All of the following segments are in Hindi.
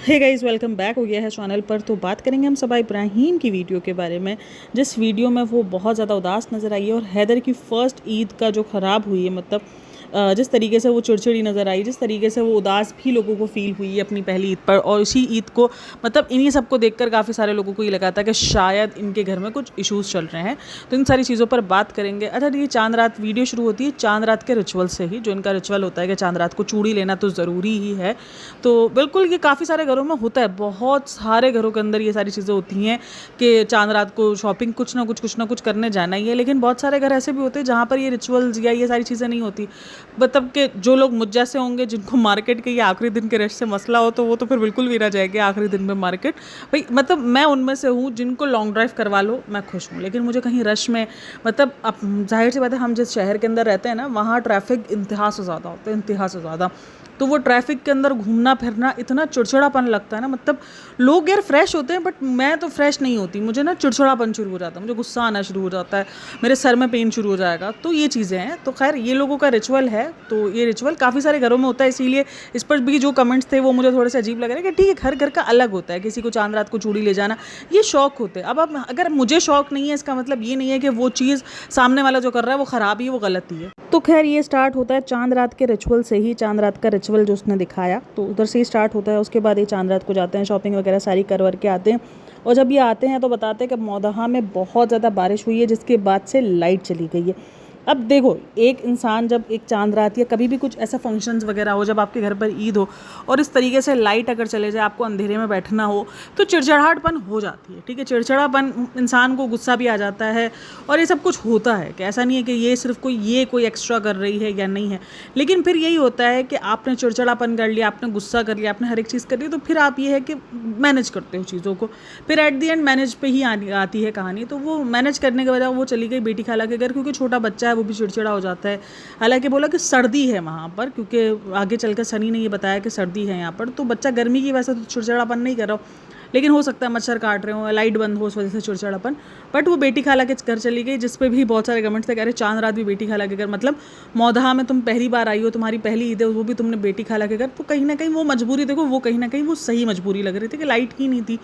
हे गाइस, वेलकम बैक हो गया है चैनल पर। तो बात करेंगे हम सबा इब्राहिम की वीडियो के बारे में, जिस वीडियो में वो बहुत ज़्यादा उदास नज़र आई है और हैदर की फ़र्स्ट ईद का जो ख़राब हुई है, मतलब जिस तरीके से वो चिड़चिड़ी नज़र आई, जिस तरीके से वो उदास भी लोगों को फ़ील हुई है अपनी पहली ईद पर। और इसी ईद को मतलब इन्हीं सबको देखकर काफ़ी सारे लोगों को ये लगा था कि शायद इनके घर में कुछ इश्यूज़ चल रहे हैं। तो इन सारी चीज़ों पर बात करेंगे। अच्छा, ये चांद रात वीडियो शुरू होती है चांद रात के रिचुअल से ही, जो इनका रिचुअल होता है कि चांद रात को चूड़ी लेना तो ज़रूरी ही है। तो बिल्कुल ये काफ़ी सारे घरों में होता है, बहुत सारे घरों के अंदर ये सारी चीज़ें होती हैं कि चांद रात को शॉपिंग कुछ ना कुछ करने जाना ही है। लेकिन बहुत सारे घर ऐसे भी होते हैं जहाँ पर ये रिचुअल्स या ये सारी चीज़ें नहीं होती। मतलब कि जो लोग मुझ जैसे होंगे जिनको मार्केट के ये आखिरी दिन के रश से मसला हो, तो वो तो फिर बिल्कुल भी ना जाएंगे आखिरी दिन में मार्केट। भाई मतलब मैं उनमें से हूँ जिनको लॉन्ग ड्राइव करवा लो मैं खुश हूँ, लेकिन मुझे कहीं रश में, मतलब अब जाहिर सी बात है हम जिस शहर के अंदर रहते हैं ना, वहाँ ट्रैफिक इंतहा से ज़्यादा होता है, इंतहा से ज़्यादा। तो वो ट्रैफिक के अंदर घूमना फिरना इतना चिड़चिड़ापन लगता है ना, मतलब लोग यार फ्रेश होते हैं बट मैं तो फ्रेश नहीं होती, मुझे ना चिड़चिड़ापन शुरू हो जाता है, मुझे गुस्सा आना शुरू हो जाता है, मेरे सर में पेन शुरू हो जाएगा। तो ये चीज़ें हैं। तो खैर ये लोगों का रिचुअल है, तो ये रिचुअल काफ़ी सारे घरों में होता है, इसीलिए इस पर भी जो कमेंट्स थे वो मुझे थोड़े से अजीब लग रहे हैं कि ठीक है, हर घर का अलग होता है, किसी को चांद रात को चूड़ी ले जाना ये शौक होते हैं। अब अगर मुझे शौक नहीं है, इसका मतलब ये नहीं है कि वो चीज़ सामने वाला जो कर रहा है वो ख़राब ही है, वो गलत ही है। तो खैर ये स्टार्ट होता है चांद रात के रिचुअल से ही। चांद रात का रिचुअल जो उसने दिखाया तो उधर से ही स्टार्ट होता है। उसके बाद ये चांद रात को जाते हैं, शॉपिंग वगैरह सारी कर के आते हैं। और जब ये आते हैं तो बताते हैं कि मौदहा में बहुत ज़्यादा बारिश हुई है, जिसके बाद से लाइट चली गई है। अब देखो, एक इंसान जब एक चांद रात या कभी भी कुछ ऐसा फंक्शंस वगैरह हो, जब आपके घर पर ईद हो और इस तरीके से लाइट अगर चले जाए, आपको अंधेरे में बैठना हो, तो चिड़चिड़ाहटपन हो जाती है। ठीक है, चिड़चिड़ापन, इंसान को गुस्सा भी आ जाता है और ये सब कुछ होता है कि ऐसा नहीं है कि ये सिर्फ कोई एक्स्ट्रा कर रही है या नहीं है। लेकिन फिर यही होता है कि आपने चिड़चिड़ापन कर लिया, आपने गुस्सा कर लिया, आपने हर एक चीज़ कर ली, तो फिर आप ये है कि मैनेज करते हो चीज़ों को। फिर एट दी एंड मैनेज पे ही आती है कहानी। तो वो मैनेज करने के बजाय वो चली गई बेटी खाला के घर, क्योंकि छोटा बच्चा है, वो भी चिड़चिड़ा हो जाता है। हालांकि बोला कि सर्दी है वहाँ पर, क्योंकि आगे चलकर सनी ने ये बताया कि सर्दी है यहाँ पर, तो बच्चा गर्मी की वजह से तो चिड़चिड़ापन नहीं कर रहा हो, लेकिन हो सकता है मच्छर काट रहे हो, लाइट बंद हो, उस वजह से चिड़चिड़ापन। बट वो बेटी खाला के घर चली गई, जिस पे भी बहुत सारे कमेंट्स थे, कह रहे चांद रात भी बेटी खाला के घर, मतलब मौदहा में तुम पहली बार आई हो, तुम्हारी पहली ईद है, वो भी तुमने बेटी खाला के घर। तो कहीं ना कहीं वो मजबूरी, देखो वो कहीं ना कहीं वो सही मजबूरी लग रही थी कि लाइट ही नहीं थी।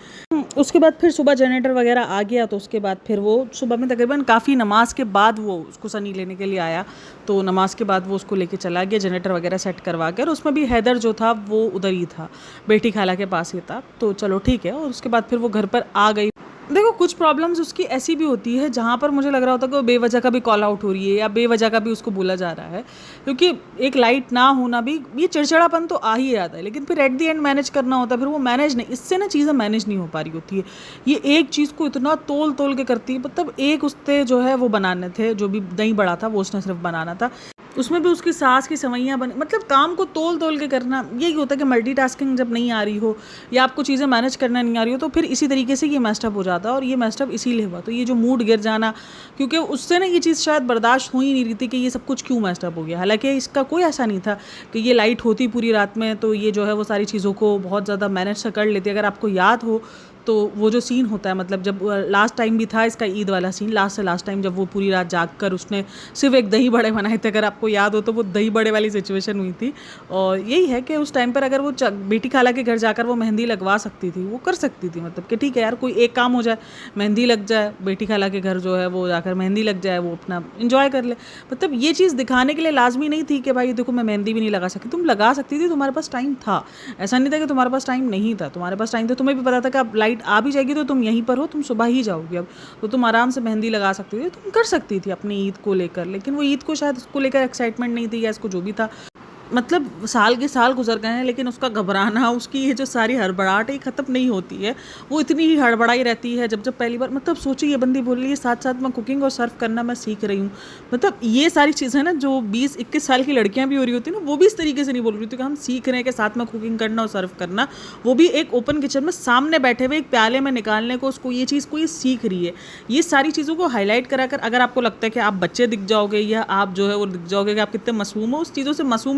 उसके बाद फिर सुबह जनरेटर वगैरह आ गया, तो उसके बाद फिर वो सुबह में तकरीबन काफ़ी नमाज के बाद वो उसको सनी लेने के लिए आया। तो नमाज के बाद वो उसको लेके चला गया जनरेटर वगैरह सेट करवा कर। उसमें भी हैदर जो था वो उधर ही था, बेटी खाला के पास ही था। तो चलो ठीक है। और उसके बाद फिर वो घर पर आ गई। देखो, कुछ प्रॉब्लम्स उसकी ऐसी भी होती है जहाँ पर मुझे लग रहा होता है कि वो बेवजह का भी कॉल आउट हो रही है या बेवजह का भी उसको बोला जा रहा है, क्योंकि एक लाइट ना होना भी, ये चिड़चिड़ापन तो आ ही जाता है, लेकिन फिर एट दी एंड मैनेज करना होता है। फिर वो मैनेज नहीं, इससे ना चीज़ें मैनेज नहीं हो पा रही होती है। ये एक चीज़ को इतना तोल तोल के करती है, मतलब एक उससे जो है वो बनाने थे, जो भी दही बड़ा था वो उसने सिर्फ बनाना था, उसमें भी उसकी सास की सवैयाँ बनी, मतलब काम को तोल तोल के करना। यही होता है कि मल्टीटास्किंग जब नहीं आ रही हो या आपको चीज़ें मैनेज करना नहीं आ रही हो, तो फिर इसी तरीके से ये मेस्टअप हो जाता है। और ये मेस्टअप इसीलिए हुआ, तो ये जो मूड गिर जाना, क्योंकि उससे ना ये चीज़ शायद बर्दाश्त हो ही नहीं रही थी कि ये सब कुछ क्यों मेस्टअप हो गया। हालांकि इसका कोई ऐसा नहीं था कि ये लाइट होती पूरी रात में तो ये जो है वो सारी चीज़ों को बहुत ज़्यादा मैनेज से कर लेती। अगर आपको याद हो तो वो जो सीन होता है, मतलब जब लास्ट टाइम भी था इसका ईद वाला सीन, लास्ट टाइम जब वो पूरी रात जाग कर उसने सिर्फ एक दही बड़े बनाए थे, अगर आपको याद हो तो वो दही बड़े वाली सिचुएशन हुई थी। और यही है कि उस टाइम पर अगर वो बेटी खाला के घर जाकर वो मेहंदी लगवा सकती थी, वो कर सकती थी, मतलब कि ठीक है यार, कोई एक काम हो जाए, मेहंदी लग जाए, बेटी खाला के घर जो है वो जाकर मेहंदी लग जाए, वो अपना इंजॉय कर ले। मतलब ये चीज़ दिखाने के लिए लाजमी नहीं थी कि भाई देखो मैं मेहंदी भी नहीं लगा सकती, तुम लगा सकती थी, तुम्हारे पास टाइम था। ऐसा नहीं था कि तुम्हारे पास टाइम नहीं था, तुम्हारे पास टाइम था, तुम्हें भी पता था कि अब लाइट आ भी जाएगी तो तुम यहीं पर हो, तुम सुबह ही जाओगी, अब तो तुम आराम से मेहंदी लगा सकती थी, तुम कर सकती थी अपनी ईद को लेकर। लेकिन वो ईद को शायद उसको लेकर एक्साइटमेंट नहीं थी, या इसको जो भी था, मतलब साल के साल गुजर गए हैं, लेकिन उसका घबराना, उसकी ये जो सारी हड़बड़ाहट ख़त्म नहीं होती है। वो इतनी ही हड़बड़ाई रहती है जब पहली बार, मतलब सोचिए ये बंदी बोल रही है साथ साथ मैं कुकिंग और सर्व करना मैं सीख रही हूँ। मतलब ये सारी चीज़ें ना जो 20-21 साल की लड़कियाँ भी हो रही होती है ना, वो भी इस तरीके से नहीं बोल रही थी कि हम सीख रहे हैं कि साथ में कुकिंग करना और सर्व करना, वो भी एक ओपन किचन में सामने बैठे हुए एक प्याले में निकालने को, उसको ये चीज़ को ये सीख रही है। ये सारी चीज़ों को हाईलाइट कराकर अगर आपको लगता है कि आप बच्चे दिख जाओगे या आप जो है वो दिख जाओगे कि आप कितने मासूम हो, उस चीज़ों से मासूम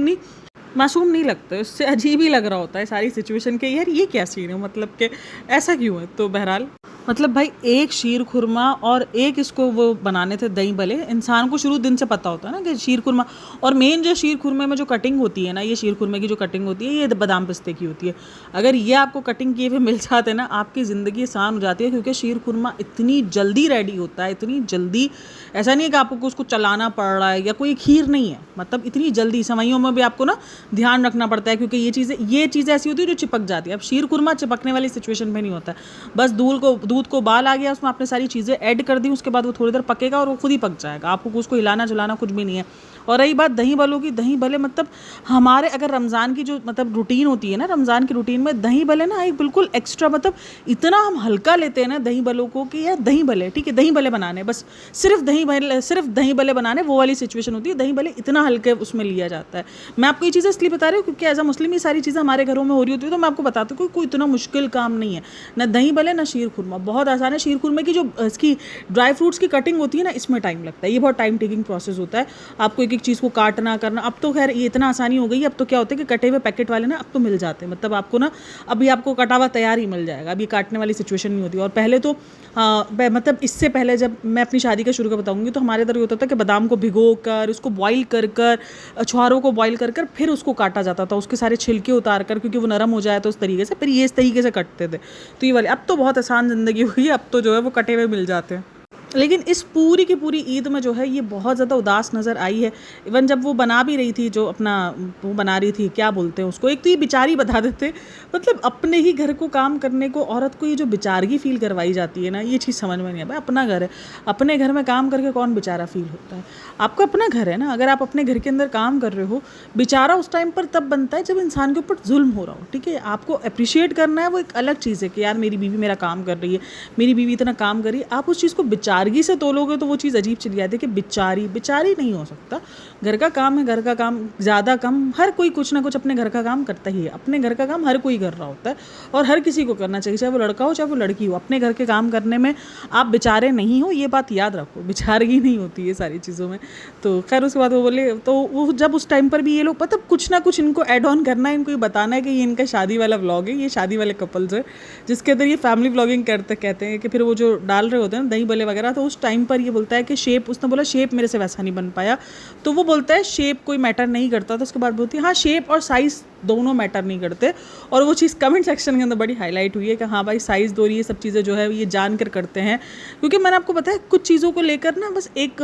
नहीं लगता, उससे अजीब ही लग रहा होता है सारी सिचुएशन के, यार ये क्या सीन है, मतलब कि ऐसा क्यों है। तो बहरहाल मतलब भाई एक शीर खुरमा और एक इसको वो बनाने थे दही भले। इंसान को शुरू दिन से पता होता है ना कि शीर खुरमा, और मेन जो शीर खुरमे में जो कटिंग होती है ना, ये शीर खुरमे की जो कटिंग होती है ये बादाम पिस्ते की होती है। अगर ये आपको कटिंग किए हुए मिल जाते ना, आपकी ज़िंदगी आसान हो जाती है, क्योंकि शीर खुरमा इतनी जल्दी रेडी होता है, इतनी जल्दी। ऐसा नहीं है कि आपको उसको चलाना पड़ रहा है, या कोई खीर नहीं है, मतलब इतनी जल्दी। सेवइयों में भी आपको ना ध्यान रखना पड़ता है, क्योंकि ये चीज़ ऐसी होती है जो चिपक जाती है। अब शीर खुरमा चिपकने वाली सिचुएशन में नहीं होता है। बस दूध को उबाल आ गया, उसमें आपने सारी चीज़ें ऐड कर दी, उसके बाद वो थोड़ी देर पकेगा और वो खुद ही पक जाएगा, आपको उसको हिलाना जुलाना कुछ भी नहीं है। और रही बात दही भलों की, दही भले मतलब हमारे अगर रमज़ान की जो मतलब रूटीन होती है ना, रमज़ान की रूटीन में दही भले ना एक बिल्कुल एक्स्ट्रा, मतलब इतना हम हल्का लेते हैं ना दही भलों को कि यार दही भले ठीक है, दही भले बनाने, बस सिर्फ दही भले बनाने, वो वाली सिचुएशन होती है। दही भले इतना हल्के उसमें लिया जाता है। मैं आपको ये चीज़ें इसलिए बता रही हूँ क्योंकि एज अ मुस्लिम ये सारी चीज़ें हमारे घरों में हो रही होती है, तो मैं आपको बताती हूँ कोई इतना मुश्किल काम नहीं है। ना दही भले ना शीर खुरमा, बहुत आसान है। शीर खुरमे की जो इसकी ड्राई फ्रूट्स की कटिंग होती है ना, इसमें टाइम लगता है, ये बहुत टाइम टेकिंग प्रोसेस होता है। आपको एक एक चीज़ को काटना करना। अब तो खैर ये इतना आसानी हो गई है, अब तो क्या होता है कि कटे हुए पैकेट वाले ना अब तो मिल जाते हैं, मतलब आपको ना अभी आपको कटा हुआ तैयार ही मिल जाएगा, अभी काटने वाली सिचुएशन नहीं होती। और पहले तो मतलब इससे पहले जब मैं अपनी शादी का शुरू का बताऊंगी, तो हमारे इधर ये होता था कि बादाम को भिगो कर, उसको बॉईल कर कर, छुहारों को बॉईल कर कर फिर उसको काटा जाता था, उसके सारे छिलके उतार कर, क्योंकि वो नरम हो जाए तो उस तरीके से, फिर ये इस तरीके से कटते थे। तो ये वाले अब तो बहुत आसान ज़िंदगी हुई है, अब तो जो है वो कटे हुए मिल जाते हैं। लेकिन इस पूरी की पूरी ईद में जो है ये बहुत ज़्यादा उदास नज़र आई है। इवन जब वो बना भी रही थी, जो अपना वो बना रही थी, क्या बोलते हैं उसको, एक तो ये बेचारी बता देते, मतलब अपने ही घर को काम करने को औरत को ये जो बेचारगी फील करवाई जाती है ना, ये चीज़ समझ में नहीं आता। अपना घर है, अपने घर में काम करके कौन बेचारा फील होता है? आपका अपना घर है ना, अगर आप अपने घर के अंदर काम कर रहे हो, बेचारा उस टाइम पर तब बनता है जब इंसान के ऊपर जुल्म हो रहा हो, ठीक है? आपको अप्रिशिएट करना है, वो एक अलग चीज़ है कि यार मेरी बीवी मेरा काम कर रही है, मेरी बीवी इतना काम कर रही है। आप उस चीज़ को बेचारगी से तोलोगे तो वो चीज़ अजीब चली जाती है कि बेचारी नहीं हो सकता। घर का काम है, घर का काम ज़्यादा कम, हर कोई कुछ ना कुछ अपने घर का काम करता ही है। अपने घर का काम हर कोई कर रहा होता है, और हर किसी को करना चाहिए, चाहे वो लड़का हो चाहे वो लड़की हो। अपने घर के काम करने में आप बेचारे नहीं हो, ये बात याद रखो, बेचारगी नहीं होती है सारी चीज़ों में। तो खैर उसके बाद वो बोले, तो वो जब उस टाइम पर भी ये लोग मतलब कुछ ना कुछ इनको ऐड ऑन करना है, इनको ये बताना है कि ये इनका शादी वाला व्लॉग है, ये शादी वाले कपल्स है, जिसके अंदर ये फैमिली व्लॉगिंग कहते हैं कि फिर वो जो डाल रहे होते हैं ना दही भले वगैरह, तो उस टाइम पर ये बोलता है कि शेप, उसने बोला शेप मेरे से वैसा नहीं बन पाया, तो वो बोलता है शेप कोई मैटर नहीं करता। तो उसके बाद बोलती है हाँ शेप और साइज़ दोनों मैटर नहीं करते। और वो चीज़ कमेंट सेक्शन के अंदर बड़ी हाईलाइट हुई है कि हाँ भाई साइज़ दो, ये सब चीज़ें जो है ये जान कर करते हैं, क्योंकि मैंने आपको बताया कुछ चीज़ों को लेकर ना बस एक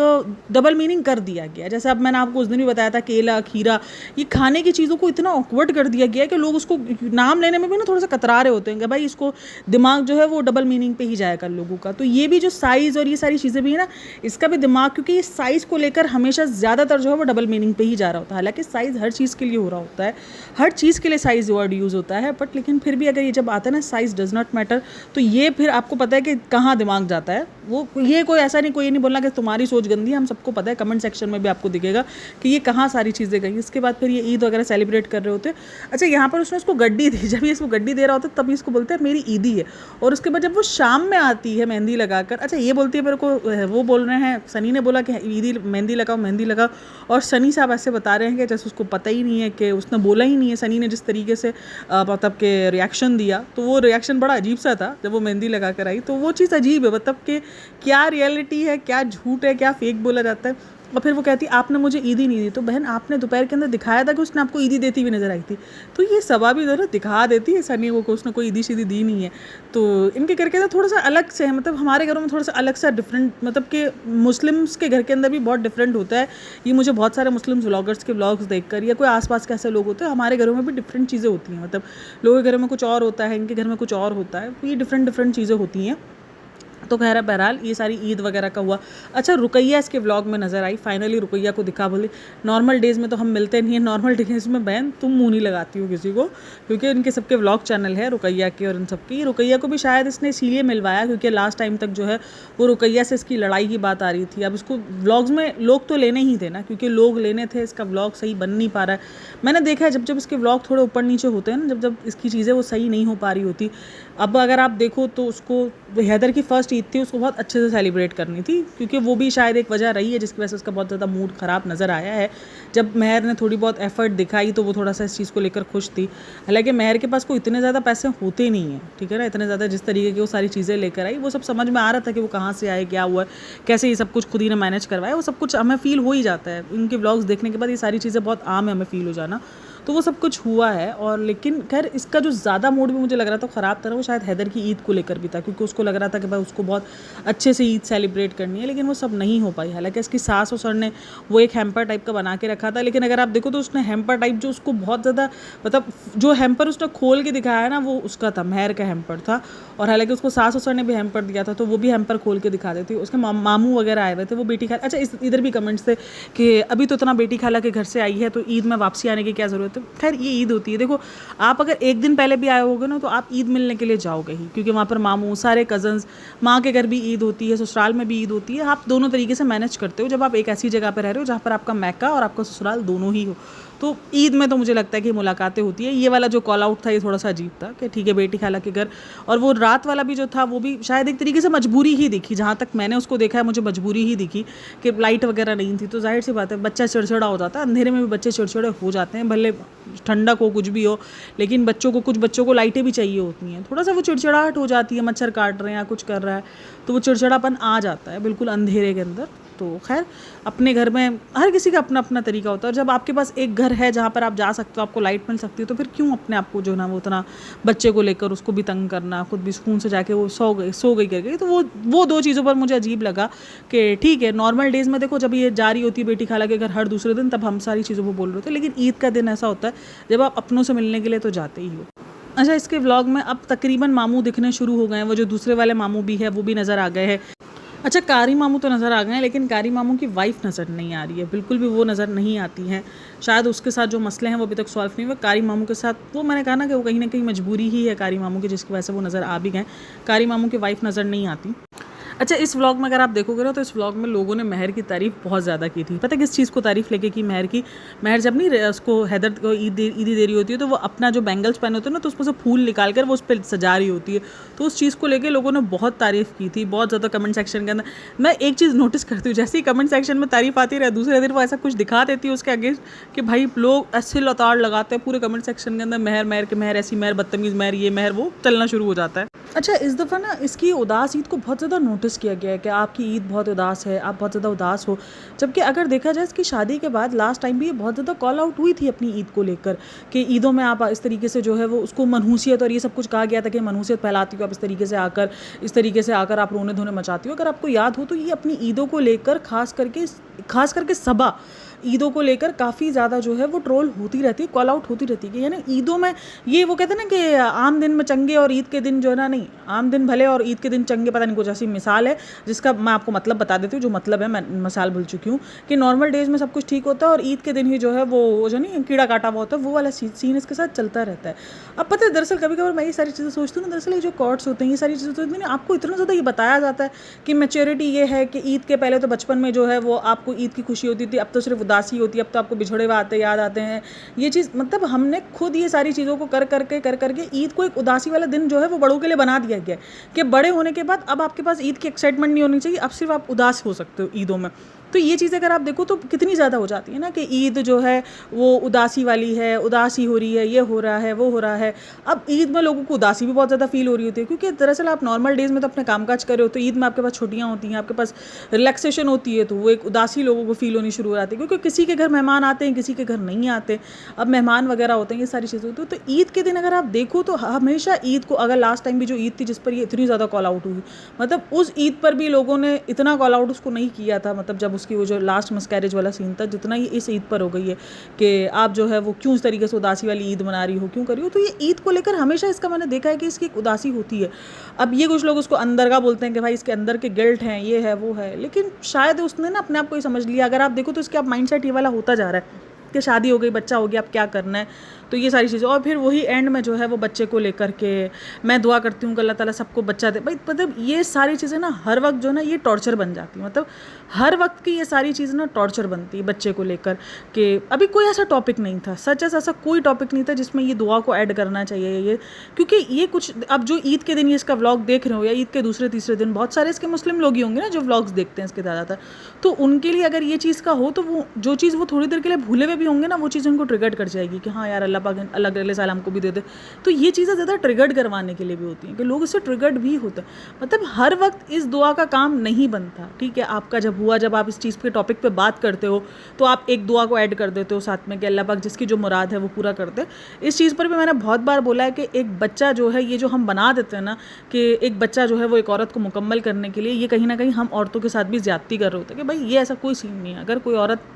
डबल मीनिंग कर दिया गया। जैसे अब मैंने आपको उस दिन भी बताया था केला खीरा, ये खाने की चीज़ों को इतना ऑकवर्ड कर दिया गया है कि लोग उसको नाम लेने में भी ना थोड़ा सा कतरा रहे होते हैं कि भाई इसको दिमाग जो है वो डबल मीनिंग पे ही जाएगा लोगों का। तो ये भी जो साइज़ और ये सारी चीज़ें भी है ना, इसका भी दिमाग, क्योंकि ये साइज़ को लेकर हमेशा ज़्यादातर जो है वो डबल मीनिंग पे ही जा रहा होता है। हालांकि साइज़ हर चीज़ के लिए हो रहा होता है, हर चीज़ के लिए साइज़ वर्ड यूज़ होता है, बट लेकिन फिर भी अगर ये जब आता है ना साइज़ डज नॉट मैटर, तो ये फिर आपको पता है कि कहाँ दिमाग जाता है। वो ये कोई ऐसा नहीं, कोई ये नहीं बोलना कि तुम्हारी सोच गंदी है, हम सबको पता है, कमेंट सेक्शन में भी आपको दिखेगा कि ये कहाँ सारी चीज़ें गई। इसके बाद फिर ये ईद वगैरह सेलिब्रेट कर रहे होते। अच्छा यहाँ पर उसने उसको गड्डी दी, जब ये इसको गड्डी दे रहा होता तभी इसको बोलते हैं मेरी ईदी है। और उसके बाद जब वो शाम में आती है मेहंदी लगाकर, अच्छा ये बोलती है मेरे को, वो बोल रहे हैं, सनी ने बोला कि ईदी मेहंदी लगाओ, और सनी साहब ऐसे बता रहे हैं कि जैसे उसको पता ही नहीं है, कि उसने बोला ही नहीं है। सनी ने जिस तरीके से मतलब के रिएक्शन दिया, तो वो रिएक्शन बड़ा अजीब सा था जब वो मेहंदी लगा कर आई, तो वो चीज़ अजीब है, मतलब कि क्या रियलिटी है, क्या झूठ है, क्या फेक बोला जाता है। और फिर वो कहती आपने मुझे ईदी नहीं दी, तो बहन आपने दोपहर के अंदर दिखाया था कि उसने आपको ईदी देती हुई नजर आई थी, तो ये सवा भी जरा दिखा देती है सनी को उसने कोई ईदी शीदी दी नहीं है। तो इनके घर के अंदर थोड़ा सा अलग से है, मतलब हमारे घरों में थोड़ा सा अलग सा डिफरेंट, मतलब कि मुस्लिम्स के घर के अंदर भी बहुत डिफरेंट होता है। ये मुझे बहुत सारे मुस्लिम व्लॉगर्स के व्लॉग्स देखकर, या कोई आसपास के ऐसे लोग होते हैं, हमारे घरों में भी डिफरेंट चीज़ें होती हैं, मतलब लोगों के घर में कुछ और होता है, इनके घर में कुछ और होता है, ये डिफरेंट चीज़ें होती हैं। तो खैर बहरहाल ये सारी ईद वगैरह का हुआ। अच्छा रुकैया इसके व्लॉग में नज़र आई, फाइनली रुकैया को दिखा, बोली नॉर्मल डेज़ में तो हम मिलते नहीं हैं, नॉर्मल डेज़ में बहन तुम मुँह नहीं लगाती हो किसी को, क्योंकि इनके सबके व्लॉग चैनल है रुकैया के, और इन सबकी रुकैया को भी शायद इसने इसीलिए मिलवाया क्योंकि लास्ट टाइम तक जो है वो रुकैया से इसकी लड़ाई की बात आ रही थी। अब इसको व्लॉग्स में लोग तो लेने ही थे ना, क्योंकि लोग लेने थे, इसका व्लॉग सही बन नहीं पा रहा है। मैंने देखा है जब इसके व्लॉग थोड़े ऊपर नीचे होते हैं ना, जब इसकी चीज़ें वो सही नहीं हो पा रही होती। अब अगर आप देखो तो उसको हैदर की फ़र्स्ट ईद थी उसको बहुत अच्छे से सेलिब्रेट करनी थी, क्योंकि वो भी शायद एक वजह रही है जिसकी वजह से उसका बहुत ज़्यादा मूड ख़राब नज़र आया है। जब महर ने थोड़ी बहुत एफर्ट दिखाई तो वो थोड़ा सा इस चीज़ को लेकर खुश थी। हालांकि महर के पास कोई इतने ज़्यादा पैसे होते नहीं हैं, ठीक है ना, इतने ज़्यादा जिस तरीके की वो सारी चीज़ें लेकर आई वो सब समझ में आ रहा था कि वो कहाँ से आए, क्या हुआ, कैसे ये सब कुछ खुद ही ने मैनेज करवाया, वो सब कुछ हमें फ़ील हो ही जाता है। उनके व्लॉग्स देखने के बाद ये सारी चीज़ें बहुत आम है हमें फ़ील हो जाना, तो वो सब कुछ हुआ है। और लेकिन खैर इसका जो ज़्यादा मूड भी मुझे लग रहा था ख़राब था ना, वो शायद हैदर की ईद को लेकर भी था, क्योंकि उसको लग रहा था कि भाई उसको बहुत अच्छे से ईद सेलिब्रेट करनी है, लेकिन वो सब नहीं हो पाई। हालांकि इसकी सास और सर ने वो एक हैम्पर टाइप का बना के रखा था, लेकिन अगर आप देखो तो उसने हैम्पर टाइप जो उसको बहुत ज़्यादा मतलब जो हैम्पर उसने खोल के दिखाया है ना वो उसका था, महर का हैम्पर था। और हालांकि उसको सास और सर ने भी हैम्पर दिया था तो वो भी हैम्पर खोल के दिखा देती। उसके मामू वगैरह आए हुए थे, वो बेटी खाला, अच्छा इधर भी कमेंट्स थे कि अभी तो इतना बेटी खाला के घर से आई है तो ईद में वापसी आने की क्या ज़रूरत है। खैर ये ईद होती है, देखो आप अगर एक दिन पहले भी आए होगे ना तो आप ईद मिलने के लिए जाओगे ही, क्योंकि वहाँ पर मामू सारे कज़न्स, माँ के घर भी ईद होती है, ससुराल में भी ईद होती है, आप दोनों तरीके से मैनेज करते हो जब आप एक ऐसी जगह पर रह रहे हो जहाँ पर आपका मैका और आपका ससुराल दोनों ही हो। तो ईद में तो मुझे लगता है कि मुलाकातें होती है। ये वाला जो कॉल आउट था ये थोड़ा सा अजीब था कि ठीक है बेटी खाला के घर, और वो रात वाला भी जो था वो भी शायद एक तरीके से मजबूरी ही दिखी, जहाँ तक मैंने उसको देखा है मुझे मजबूरी ही दिखी कि लाइट वगैरह नहीं थी। तो जाहिर सी बात है बच्चा चिड़चिड़ा हो जाता है, अंधेरे में भी बच्चे चिड़चिड़े हो जाते हैं, भले ठंडक हो कुछ भी हो, लेकिन कुछ बच्चों को लाइटें भी चाहिए होती हैं, थोड़ा सा वो चिड़चिड़ाहट हो जाती है, मच्छर काट रहे हैं या कुछ कर रहा है तो वो चिड़चिड़ापन आ जाता है बिल्कुल अंधेरे के अंदर। तो खैर अपने घर में हर किसी का अपना अपना तरीका होता है, और जब आपके पास एक घर है जहाँ पर आप जा सकते हो, आपको लाइट मिल सकती है, तो फिर क्यों अपने आप को जो है ना वो उतना बच्चे को लेकर उसको भी तंग करना, खुद भी सुकून से जाके वो सो गई कर गई। तो वो दो चीज़ों पर मुझे अजीब लगा कि ठीक है नॉर्मल डेज़ में देखो जब ये जा रही होती है बेटी खाला के घर हर दूसरे दिन तब हम सारी चीज़ों को बोल रहे थे, लेकिन ईद का दिन ऐसा होता है जब आप अपनों से मिलने के लिए तो जाते ही हो। अच्छा इसके व्लॉग में अब तकरीबन मामू दिखने शुरू हो गए हैं, वो जो दूसरे वाले मामू भी है वो भी नज़र आ गए हैं। अच्छा कारी मामू तो नज़र आ गए हैं, लेकिन कारी मामू की वाइफ नज़र नहीं आ रही है, बिल्कुल भी वो नज़र नहीं आती हैं। शायद उसके साथ जो मसले हैं वो अभी तक सॉल्व नहीं हुए। कारी मामू के साथ वो मैंने कहा ना कि वो कहीं ना कहीं मजबूरी ही है कारी मामू की, जिसकी वजह से वो नज़र आ भी गए। कारी मामू की वाइफ नज़र नहीं आती। अच्छा इस व्लॉग में अगर आप देखोगे ना तो इस व्लॉग में लोगों ने महर की तारीफ़ बहुत ज़्यादा की थी। पता है किस चीज़ को तारीफ़ लेके की महर की? महर जब नहीं उसको हैदर को ईदी दे रही होती है तो वो अपना जो बैंगल्स पहने होते हैं ना तो उसमें से फूल निकाल कर वो उस पर सजा रही होती है, तो उस चीज़ को लेके लोगों ने बहुत तारीफ़ की थी बहुत ज़्यादा कमेंट सेक्शन के अंदर। मैं एक चीज़ नोटिस करती हूँ, जैसे ही कमेंट सेक्शन में तारीफ़ आती रहे दूसरे दिन वो ऐसा कुछ दिखा देती है उसके अगेंस्ट कि भाई लोग ऐसे लताड़ लगाते हैं पूरे कमेंट सेक्शन के अंदर, महर महर के महर ऐसी महर, बदतमीज़ महर, ये महर, वो चलना शुरू हो जाता है। अच्छा इस दफ़ा ना इसकी उदास ईद को बहुत ज़्यादा नोटिस किया गया है कि आपकी ईद बहुत उदास है, आप बहुत ज़्यादा उदास हो, जबकि अगर देखा जाए इसकी शादी के बाद लास्ट टाइम भी ये बहुत ज़्यादा कॉल आउट हुई थी अपनी ईद को लेकर कि ईदों में आप इस तरीके से जो है वो उसको मनहूसियत और ये सब कुछ कहा गया था कि मनहूसियत फैलाती हो आप इस तरीके से आकर आप रोने धोने मचाती हो। अगर आपको याद हो तो ये अपनी ईदों को लेकर खास करके सबा ईदों को लेकर काफ़ी ज़्यादा जो है वो ट्रोल होती रहती है, कॉल आउट होती रहती है कि यानी ईदों में ये वो कहते हैं ना कि आम दिन में चंगे और ईद के दिन जो है ना, नहीं आम दिन भले और ईद के दिन चंगे, पता नहीं कुछ ऐसी मिसाल है जिसका मैं आपको मतलब बता देती हूँ, जो मतलब है मैं मिसाल भूल चुकी हूँ कि नॉर्मल डेज़ में सब कुछ ठीक होता है और ईद के दिन ही जो है वो जो नहीं कीड़ा काटा हुआ होता है, वो वाला सीन इसके साथ चलता रहता है। अब पता है दरअसल कभी कभार मैं ये सारी चीज़ें सोचती हूँ ना, दरअसल ये जो कॉर्ड्स होते हैं ये सारी चीज़ें होती हैं आपको इतना ज़्यादा ये बताया जाता है कि मैच्योरिटी ये है कि ईद के पहले तो बचपन में जो है वो आपको ईद की खुशी होती थी, अब तो सिर्फ उदासी होती है, अब तो आपको बिछड़े हुए याद आते हैं। ये चीज़ मतलब हमने खुद ये सारी चीज़ों को कर करके ईद को एक उदासी वाला दिन जो है वो बड़ों के लिए बना दिया गया कि बड़े होने के बाद अब आपके पास ईद की एक्साइटमेंट नहीं होनी चाहिए, अब सिर्फ आप उदास हो सकते हो ईदों में। तो ये चीज़ अगर आप देखो तो कितनी ज़्यादा हो जाती है ना कि ईद जो है वो उदासी वाली है, उदासी हो रही है, ये हो रहा है, वो हो रहा है। अब ईद में लोगों को उदासी भी बहुत ज़्यादा फील हो रही होती है, क्योंकि दरअसल आप नॉर्मल डेज़ में तो अपने कामकाज कर रहे हो, तो ईद में आपके पास छुट्टियाँ होती हैं, आपके पास रिलैक्सेशन होती है, तो वो एक उदासी लोगों को फील होनी शुरू हो जाती है, क्योंकि किसी के घर मेहमान आते हैं, किसी के घर नहीं आते, अब मेहमान वगैरह होते हैं, ये सारी चीज़ें होती है। तो ईद के दिन अगर आप देखो तो हमेशा ईद को, अगर लास्ट टाइम भी जो ईद थी जिस पर ये इतनी ज़्यादा कॉल आउट हुई, मतलब उस ईद पर भी लोगों ने इतना कॉल आउट उसको नहीं किया था, मतलब जब उसकी वो जो लास्ट मिसकैरेज वाला सीन था, जितना ही इस ईद पर हो गई है कि आप जो है वो क्यों इस तरीके से उदासी वाली ईद मना रही हो, क्यों कर रही हो। तो ये ईद को लेकर हमेशा इसका मैंने देखा है कि इसकी एक उदासी होती है। अब ये कुछ लोग उसको अंदर का बोलते हैं कि भाई इसके अंदर के गिल्ट हैं, ये है वो है, लेकिन शायद उसने ना अपने आप को ही समझ लिया। अगर आप देखो तो इसके आप माइंड सेट ये वाला होता जा रहा है कि शादी हो गई, बच्चा हो गया, अब क्या करना है। तो ये सारी चीज़ें, और फिर वही एंड में जो है वो बच्चे को लेकर के मैं दुआ करती हूँ कि अल्लाह ताला सबको बच्चा दे। भाई मतलब ये सारी चीज़ें ना हर वक्त जो है ना ये टॉर्चर बन जाती है, मतलब हर वक्त की ये सारी चीज़ें ना टॉर्चर बनती है बच्चे को लेकर कि अभी कोई ऐसा टॉपिक नहीं था, सच ऐसा कोई टॉपिक नहीं था जिसमें ये दुआ को ऐड करना चाहिए ये, क्योंकि ये कुछ अब जो ईद के दिन ये इसका व्लॉग देख रहे हो या ईद के दूसरे तीसरे दिन बहुत सारे इसके मुस्लिम लोग ही होंगे ना जो व्लॉग्स देखते हैं इसके ज़्यादातर, तो उनके लिए अगर ये चीज़ का हो तो वो जो चीज़ वो थोड़ी देर के लिए भूले हुए भी होंगे ना वो चीज़ उनको ट्रिगर्ड कर जाएगी कि हाँ यार अल्लाह पाक अल्लाह सलाम को भी दे दे। तो ये चीज़ें ज़्यादा ट्रिगर्ड करवाने के लिए भी होती हैं कि लोग इससे ट्रिगर्ड भी होते हैं। मतलब हर वक्त इस दुआ का काम नहीं बनता, ठीक है, आपका जब हुआ जब आप इस चीज़ पे टॉपिक पे बात करते हो तो आप एक दुआ को ऐड कर देते हो साथ में कि अल्लाह पाक जिसकी जो मुराद है वो पूरा कर दे। इस चीज़ पर भी मैंने बहुत बार बोला है कि एक बच्चा जो है ये जो हम बना देते हैं ना कि एक बच्चा जो है वो एक औरत को मुकम्मल करने के लिए, ये कहीं ना कहीं हम औरतों के साथ भी ज़्यादती कर रहे होते हैं कि भाई ये ऐसा कोई सीन नहीं है। अगर कोई औरत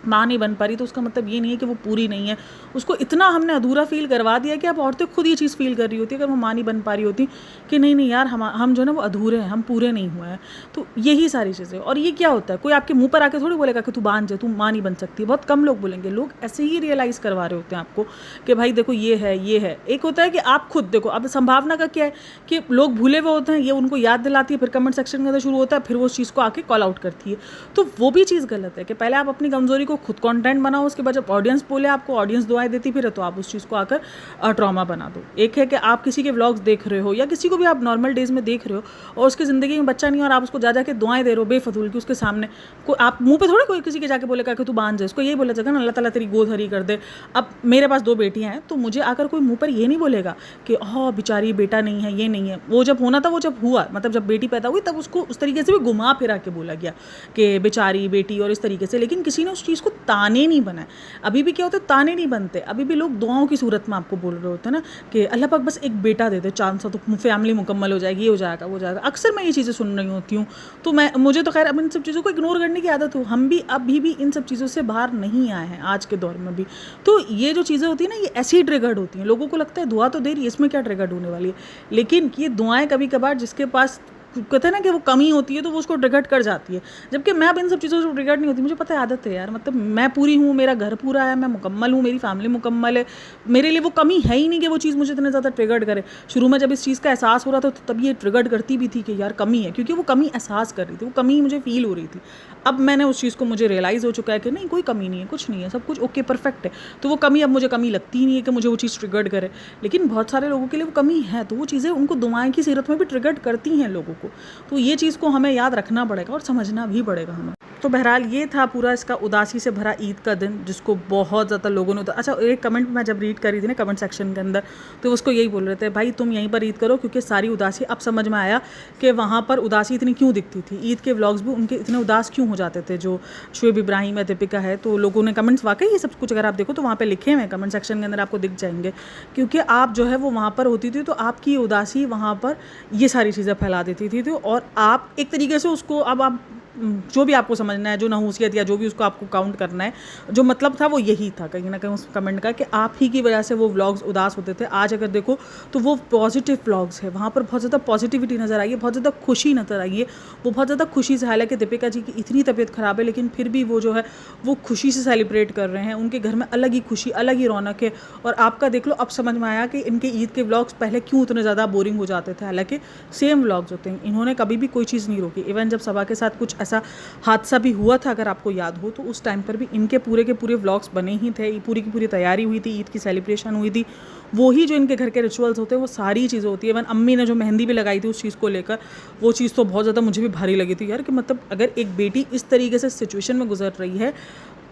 माँ नहीं बन पा रही तो उसका मतलब ये नहीं है कि वो पूरी नहीं है, उसको इतना हमने अधूरा फील करवा दिया कि अब औरतें खुद ये चीज़ फील कर रही होती है अगर वो माँ नहीं बन पा रही होती कि नहीं नहीं यार हम जो है ना वो अधूरे हैं, हम पूरे नहीं हुए हैं। तो यही सारी चीज़ें, और ये क्या होता है कोई आपके मुंह पर आके थोड़ी बोलेगा कि तू बांझ है, तू माँ नहीं बन सकती, बहुत कम लोग बोलेंगे, लोग ऐसे ही रियलाइज़ करवा रहे होते हैं आपको कि भाई देखो ये है ये है। एक होता है कि आप खुद देखो, अब संभावना का क्या है कि लोग भूले हुए होते हैं, ये उनको याद दिलाती है, फिर कमेंट सेक्शन के अंदर शुरू होता है, फिर वो उस चीज़ को आके कॉल आउट करती है। तो वो भी चीज़ गलत है कि पहले आप अपनी कमज़ोरी को खुद कंटेंट बनाओ, उसके बाद जब ऑडियंस बोले आपको, ऑडियंस दुआएं देती फिर तो आप उस चीज़ को आकर ट्रॉमा बना दो। एक है कि आप किसी के व्लॉग्स देख रहे हो या किसी को भी आप नॉर्मल डेज में देख रहे हो और उसकी ज़िंदगी में बच्चा नहीं और आप उसको जा जाके दुआएं दे रहे हो बेफजूल की उसके सामने, कोई आप मुंह पे थोड़ा कोई किसी के जाके बोलेगा कि तू बांझ है, उसको यही बोला जाएगा ना अल्लाह ताला तेरी गोद हरी कर दे। अब मेरे पास 2 बेटियां हैं तो मुझे आकर कोई मुंह पर ये नहीं बोलेगा कि हाँ बेचारी बेटा नहीं है, ये नहीं है। वो जब होना था वो जब हुआ, मतलब जब बेटी पैदा हुई तब उसको उस तरीके से भी घुमा फिरा के बोला गया कि बेचारी बेटी और इस तरीके से, लेकिन किसी ने उस चीज़ को ताने नहीं बनाए। अभी भी क्या होता है ताने नहीं बनते, अभी भी लोग दुआओं की सूरत में आपको बोल रहे होते हैं ना कि अल्लाह पाक बस एक बेटा दे दे, चांस हो तो फैमिली मुकम्मल हो जाएगी, ये हो जाएगा वो जाएगा। अक्सर मैं ये चीज़ें सुन रही होती हूँ तो मुझे तो खैर अब इन सब चीज़ों को इग्नोर करने की आदत हो, हम भी अभी भी इन सब चीज़ों से बाहर नहीं आए हैं आज के दौर में भी। तो ये जो चीज़ें होती हैं ना ये ऐसी ही ट्रिगर्ड होती हैं, लोगों को लगता है दुआ तो दे रही है इसमें क्या ट्रिगर्ड होने वाली है, लेकिन ये दुआएं कभी कभार जिसके पास कहते हैं ना कि वो कमी होती है तो वो उसको ट्रिगर्ड कर जाती है, जबकि मैं अब इन सब चीज़ों से ट्रिगर्ड नहीं होती। मुझे पता है आदत है यार, मतलब मैं पूरी हूँ, मेरा घर पूरा है, मैं मुकम्मल हूँ, मेरी फैमिली मुकम्मल है, मेरे लिए वो कमी है ही नहीं कि वो चीज़ मुझे इतने ज़्यादा ट्रिगर्ड करे। शुरू में जब इस चीज़ का एहसास हो रहा था तो तब ये ट्रिगर्ड करती भी थी कि यार कमी है, क्योंकि वो कमी एहसास कर रही थी, वो कमी मुझे फील हो रही थी। अब मैंने उस चीज़ को मुझे रियलाइज़ हो चुका है कि नहीं कोई कमी नहीं है, कुछ नहीं है, सब कुछ ओके परफेक्ट है। तो वो कमी अब मुझे कमी लगती ही नहीं है कि मुझे वो चीज़ ट्रिगर्ड करे, लेकिन बहुत सारे लोगों के लिए वो कमी है तो वो चीज़ें उनको दुआएं की सीरत में भी ट्रिगर्ड करती हैं लोगों को। तो ये चीज़ को हमें याद रखना पड़ेगा और समझना भी पड़ेगा हमें। तो बहरहाल ये था पूरा इसका उदासी से भरा ईद का दिन, जिसको बहुत ज़्यादा लोगों ने अच्छा एक कमेंट मैं जब रीड करी थी ना कमेंट सेक्शन के अंदर तो उसको यही बोल रहे थे भाई तुम यहीं पर ईद करो, क्योंकि सारी उदासी अब समझ में आया कि वहाँ पर उदासी इतनी क्यों दिखती थी, ईद के व्लॉग्स भी उनके इतने उदास क्यों हो जाते थे जो शुएब इब्राहिम है, दीपिका है। तो लोगों ने कमेंट्स वाकई ये सब कुछ अगर आप देखो तो वहाँ पर लिखे हुए कमेंट सेक्शन के अंदर आपको दिख जाएंगे, क्योंकि आप जो है वो वहाँ पर होती थी तो आपकी उदासी वहाँ पर ये सारी चीज़ें फैला देती थी। तो और आप एक तरीके से उसको अब आप जो भी आपको समझना है, जो नहूसियत या जो भी उसको आपको काउंट करना है, जो मतलब था वो यही था कहीं ना कहीं उस कमेंट का कि आप ही की वजह से वो व्लॉग्स उदास होते थे। आज अगर देखो तो वो पॉजिटिव व्लॉग्स है, वहाँ पर बहुत ज़्यादा पॉजिटिविटी नज़र आई है, बहुत ज़्यादा खुशी नज़र आई है, वो बहुत ज़्यादा खुशी से, हालांकि दीपिका जी की इतनी तबीयत ख़राब है लेकिन फिर भी वो जो है वो खुशी से सेलिब्रेट कर रहे हैं, उनके घर में अलग ही खुशी अलग ही रौनक है। और आपका देख लो अब समझ में आया कि इनके ईद के व्लॉग्स पहले क्यों इतने ज़्यादा बोरिंग हो जाते थे, हालांकि सेम व्लॉग्स होते हैं, इन्होंने कभी भी कोई चीज़ नहीं रोकी। इवन जब सबा के साथ कुछ ऐसा हादसा भी हुआ था अगर आपको याद हो तो उस टाइम पर भी इनके पूरे के पूरे व्लॉग्स बने ही थे, पूरी की पूरी तैयारी हुई थी, ईद की सेलिब्रेशन हुई थी, वो ही जो इनके घर के रिचुअल्स होते हैं वो सारी चीज़ें होती है। इवन अम्मी ने जो मेहंदी भी लगाई थी उस चीज़ को लेकर, वो चीज़ तो बहुत ज़्यादा मुझे भी भारी लगी थी यार कि मतलब अगर एक बेटी इस तरीके से सिचुएशन में गुजर रही है,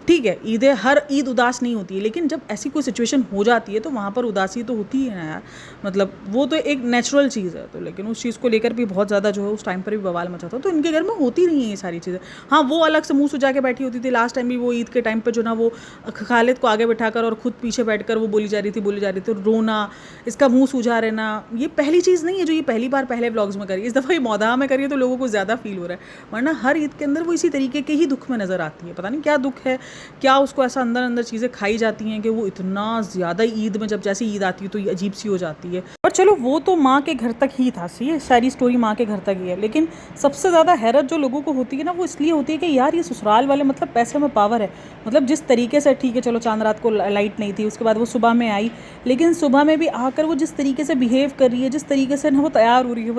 ठीक है ईद है, हर ईद उदास नहीं होती है, लेकिन जब ऐसी कोई सिचुएशन हो जाती है तो वहाँ पर उदासी तो होती है ना यार, मतलब वो तो एक नेचुरल चीज़ है। तो लेकिन उस चीज़ को लेकर भी बहुत ज़्यादा जो है उस टाइम पर भी बवाल मचा था। तो इनके घर में होती नहीं है ये सारी चीज़ें। हाँ वो अलग से मुँह सुजा के बैठी होती थी, लास्ट टाइम भी वो ईद के टाइम पर जो ना वो खालिद को आगे बैठाकर और खुद पीछे बैठकर वो बोली जा रही थी रोना, इसका मुँह सूझा रहना, ये पहली चीज़ नहीं है जो ये पहली बार पहले व्लॉग्स में करी, इस दफ़ा ये मौदा में करी तो लोगों को ज़्यादा फील हो रहा है, वरना हर ईद के अंदर वो इसी तरीके के ही दुख में नज़र आती है। पता नहीं क्या दुख है क्या उसको ऐसा अंदर अंदर चीज़ें खाई जाती हैं कि वो इतना ज़्यादा ईद में, जब जैसे ईद आती है तो ये अजीब सी हो जाती है। पर चलो वो तो माँ के घर तक ही था, ये सारी स्टोरी माँ के घर तक ही है। लेकिन सबसे ज़्यादा हैरत जो लोगों को होती है ना, वो इसलिए होती है कि यार ये ससुराल वाले मतलब पैसे में पावर है। मतलब जिस तरीके से, ठीक है चलो चांद रात को लाइट नहीं थी, उसके बाद वो सुबह में आई, लेकिन सुबह में भी आकर वो जिस तरीके से बिहेव कर रही है, जिस तरीके से ना वो तैयार हो रही है,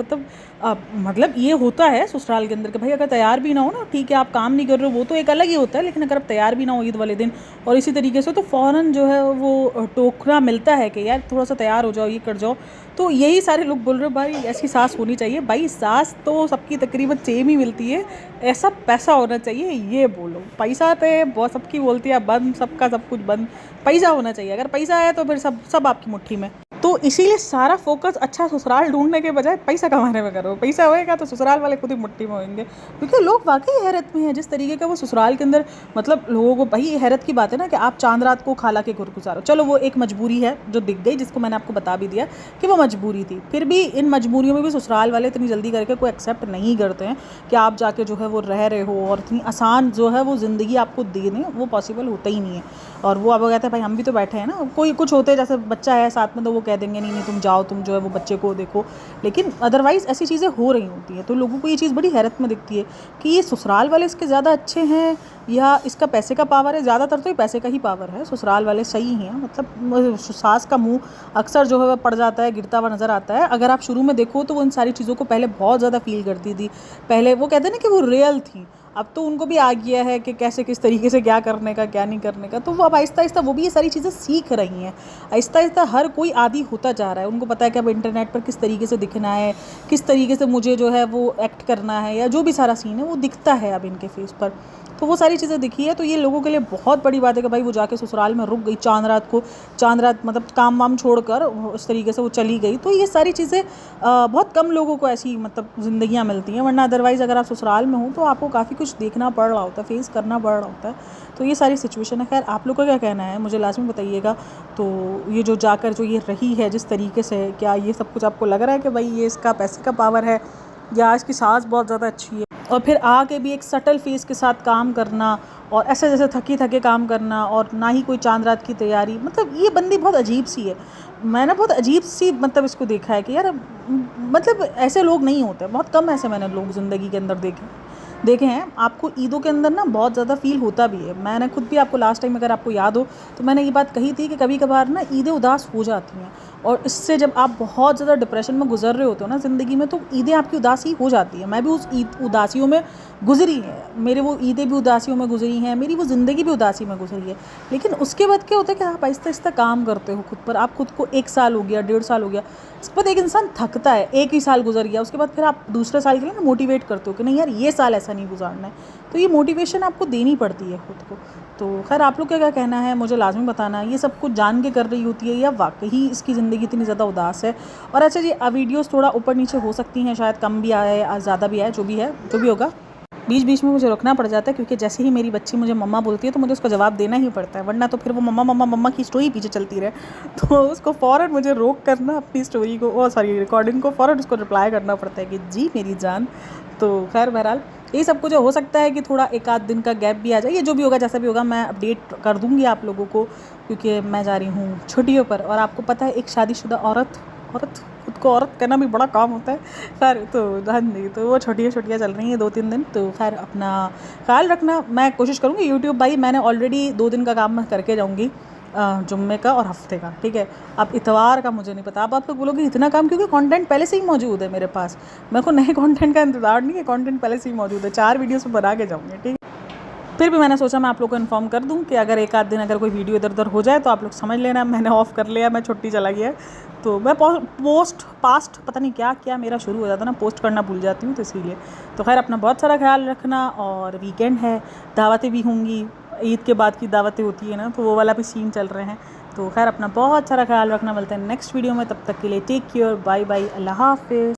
मतलब ये होता है ससुराल के अंदर कि भाई अगर तैयार भी ना हो ना, ठीक है आप काम नहीं कर रहे हो, वो तो एक अलग ही होता है, लेकिन अगर आप तैयार भी ना हो ईद वाले दिन और इसी तरीके से, तो फ़ौरन जो है वो टोकरा मिलता है कि यार थोड़ा सा तैयार हो जाओ, ये कर जाओ। तो यही सारे लोग बोल रहे हो भाई ऐसी सास होनी चाहिए। भाई सास तो सबकी तकरीबन सेम ही मिलती है, ऐसा पैसा होना चाहिए, ये बोलो। पैसा तो बहुत सबकी बोलती है बंद, सबका सब कुछ बंद, पैसा होना चाहिए। अगर पैसा है तो फिर सब आपकी मुट्ठी में। तो इसीलिए सारा फोकस अच्छा ससुराल ढूंढने के बजाय पैसा कमाने में करो। पैसा होएगा तो ससुराल वाले खुद ही मुट्ठी में होंगे, क्योंकि लोग वाकई हैरत में हैं जिस तरीके का वो ससुराल के अंदर, मतलब लोगों को भाई हैरत की बात है ना कि आप चांद रात को खाला के घर गुजारो। चलो वो एक मजबूरी है जो दिख गई, जिसको मैंने आपको बता भी दिया कि वो मजबूरी थी। फिर भी इन मजबूरियों में भी ससुराल वाले इतनी जल्दी करके कोई एक्सेप्ट नहीं करते हैं कि आप जाके जो है वो रह रहे हो, और इतनी आसान जो है वो ज़िंदगी आपको दे दें, वो पॉसिबल होता ही नहीं है। और वो अब कहते हैं भाई हम भी तो बैठे हैं ना, कोई कुछ होते जैसे बच्चा है साथ में तो वो कह देंगे नहीं तुम जाओ, तुम जो है वो बच्चे को देखो, लेकिन अदरवाइज़ ऐसी चीज़ें हो रही होती हैं। तो लोगों को ये चीज़ बड़ी हैरत में दिखती है कि ये ससुराल वाले इसके ज़्यादा अच्छे हैं या इसका पैसे का पावर है। ज़्यादातर तो ये पैसे का ही पावर है, ससुराल वाले सही हैं। मतलब सास का मुँह अक्सर जो है वह पड़ जाता है, गिरता हुआ नज़र आता है। अगर आप शुरू में देखो तो वो इन सारी चीज़ों को पहले बहुत ज़्यादा फील करती थी। पहले वो कहते हैं ना कि वो रियल थी, अब तो उनको भी आ गया है कि कैसे किस तरीके से क्या करने का क्या नहीं करने का। तो वो अब आहिस्ता आहिस्ता वो भी ये सारी चीज़ें सीख रही हैं। आहिस्ता आहिस्ता हर कोई आदी होता जा रहा है। उनको पता है कि अब इंटरनेट पर किस तरीके से दिखना है, किस तरीके से मुझे जो है वो एक्ट करना है, या जो भी सारा सीन है वो दिखता है अब इनके फेस पर। तो वो सारी चीज़ें दिखी है, तो ये लोगों के लिए बहुत बड़ी बात है कि भाई वो जाके ससुराल में रुक गई चांद रात मतलब काम वाम छोड़कर उस तरीके से वो चली गई। तो ये सारी चीज़ें बहुत कम लोगों को ऐसी मतलब ज़िंदगियाँ मिलती हैं, वरना अदरवाइज़ अगर आप ससुराल में हो तो आपको काफ़ी कुछ देखना पड़ रहा होता है, फेस करना पड़ रहा होता है। तो ये सारी सिचुएशन है। खैर आप लोग का क्या कहना है मुझे लास्ट में बताइएगा। तो ये जो जाकर जो ये रही है जिस तरीके से, क्या ये सब कुछ आपको लग रहा है कि भाई ये इसका पैसे का पावर है, या इसकी सास बहुत ज़्यादा अच्छी है, और फिर आके भी एक सटल फेस के साथ काम करना, और ऐसे जैसे थके काम करना, और ना ही कोई चांद रात की तैयारी। मतलब ये बंदी बहुत अजीब सी है। मैंने बहुत अजीब सी मतलब इसको देखा है कि यार मतलब ऐसे लोग नहीं होते, बहुत कम ऐसे मैंने लोग ज़िंदगी के अंदर देखे हैं। आपको ईदों के अंदर ना बहुत ज़्यादा फील होता भी है। मैंने खुद भी आपको लास्ट टाइम अगर आपको याद हो तो मैंने ये बात कही थी कि कभी कभार ना ईदें उदास हो जाती हैं, और इससे जब आप बहुत ज़्यादा डिप्रेशन में गुजर रहे होते हो ना ज़िंदगी में, तो ईदें आपकी उदासी हो जाती है। मैं भी उस उदासियों में गुजरी है, मेरे वो ईदें भी उदासियों में गुजरी हैं, मेरी वो ज़िंदगी भी उदासी में गुजरी है। लेकिन उसके बाद क्या होता है कि आप आहिस्ता आहिस्ता काम करते हो खुद पर। आप खुद को 1 साल हो गया, 1.5 साल हो गया, उसके बाद एक इंसान थकता है, 1 ही साल गुजर गया, उसके बाद फिर आप दूसरे साल के लिए ना मोटिवेट करते हो कि नहीं यार ये साल ऐसा नहीं गुजारना है। तो ये मोटिवेशन आपको देनी पड़ती है खुद को। तो खैर आप लोग का क्या कहना है मुझे लाजमी बताना। ये सब कुछ जान के कर रही होती है या वाकई इसकी ज़िंदगी इतनी ज़्यादा उदास है। और अच्छा जी वीडियोस थोड़ा ऊपर नीचे हो सकती हैं, शायद कम भी आए ज़्यादा भी आए, जो भी होगा। बीच बीच में मुझे रुकना पड़ जाता है, क्योंकि जैसे ही मेरी बच्ची मुझे मम्मा बोलती है तो मुझे उसका जवाब देना ही पड़ता है, वरना तो फिर वो मम्मा मम्मा मम्मा की स्टोरी पीछे चलती रहे। तो उसको फ़ौरन मुझे रोक करना अपनी स्टोरी को, रिकॉर्डिंग को फ़ौरन उसको रिप्लाई करना पड़ता है कि जी मेरी जान। तो खैर बहरहाल यही सब कुछ हो सकता है कि थोड़ा 1 आध दिन का गैप भी आ जाए। ये जो भी होगा जैसा भी होगा मैं अपडेट कर दूँगी आप लोगों को, क्योंकि मैं जा रही हूँ छुट्टियों पर। और आपको पता है एक शादीशुदा औरत खुद को औरत कहना भी बड़ा काम होता है। खैर तो हाँ जी, तो वो छुट्टियाँ चल रही हैं 2-3 दिन। तो खैर अपना ख्याल रखना। मैं कोशिश करूँगी यूट्यूब भाई, मैंने ऑलरेडी 2 दिन का काम मैं करके जाऊँगी, जुम्मे का और हफ्ते का, ठीक है। अब इतवार का मुझे नहीं पता। अब आप लोग बोलोगे इतना काम, क्योंकि कंटेंट पहले से ही मौजूद है मेरे पास। मेरे को नए कंटेंट का इंतज़ार नहीं है, कंटेंट पहले से ही मौजूद है। 4 वीडियोस बना के जाऊँगी, ठीक है। फिर भी मैंने सोचा मैं आप लोग को इन्फॉर्म कर दूं कि अगर 1 आध दिन अगर कोई वीडियो इधर उधर हो जाए तो आप लोग समझ लेना मैंने ऑफ़ कर लिया, मैं छुट्टी चला गया। तो मैं पास्ट पता नहीं क्या मेरा शुरू हो जाता ना, पोस्ट करना भूल जाती हूँ, तो इसीलिए। तो खैर अपना बहुत सारा ख्याल रखना। और वीकेंड है, दावतें भी होंगी, ईद के बाद की दावतें होती है ना, तो वो वाला भी सीन चल रहे हैं। तो खैर अपना बहुत सारा ख्याल रखना। मिलते हैं नेक्स्ट वीडियो में, तब तक के लिए टेक केयर, बाय बाय, अल्लाह हाफिज़।